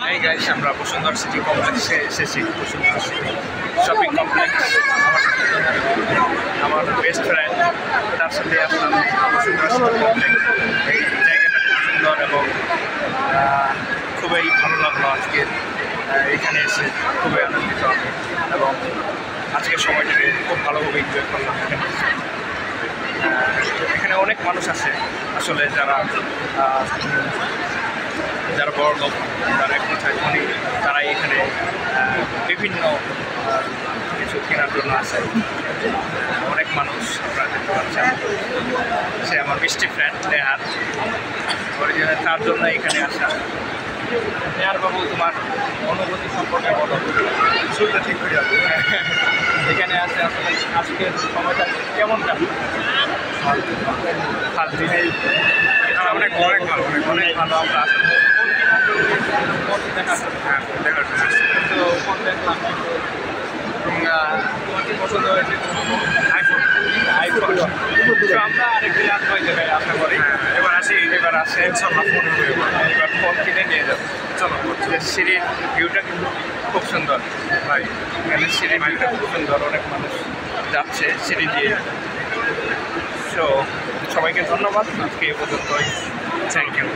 এই গাইস আমরা বসুন্ধরা সিটি কমপ্লেক্সে এসেছি। Bashundhara city shopping complex. আমার বেস্ট ফ্রেন্ড, তার সাথে আসলাম বসুন্ধরা সিটি কমপ্লেক্স। এই জায়গাটা খুব সুন্দর এবং খুবই ভালো লাগলো আজকে এখানে এসে। খুবই আনন্দিত আমি এবং আজকের সময়টাকে খুব ভালোভাবে এনজয় করলাম এখানে এসে। এখানে অনেক মানুষ আছে আসলে যারা বড় লোক, যারা একটু ধনী, তারা এখানে বিভিন্ন কিছু কেনার জন্য আসে। অনেক মানুষ আপনারা দেখতে পাচ্ছেন। সে আমার মিষ্টি ফ্রেন্ড নেহার, তার জন্য এখানে আসা। নেহার বাবু, তোমার অনুভূতি সম্পর্কে বলো। শুরুটা ঠিক হয়ে যাবে। এখানে আসে আসলে আজকের সময়টা কেমন কাটবে? ফালতু অনেক অনেক ভালো, অনেক ভালো। আমরা আসলে দেখার জন্য তো ফোন দেখলাম, তোমার কি পছন্দ হয়েছে? আইফোন। তো আমরা আরেকদিন আসবো এই জায়গায়, আশা করি। এবার আসে ইনশাল্লাহ ফোন হবে। এবার ফোন কিনে নিয়ে যাবো। চলো। সিঁড়ির ভিউটা কিন্তু খুব সুন্দর ভাই। এখানে সিঁড়ির ভিউটা খুব সুন্দর, অনেক মানুষ যাচ্ছে সিঁড়ি দিয়ে। সো সবাইকে ধন্যবাদ, আজকে এ পর্যন্তই। Thank you.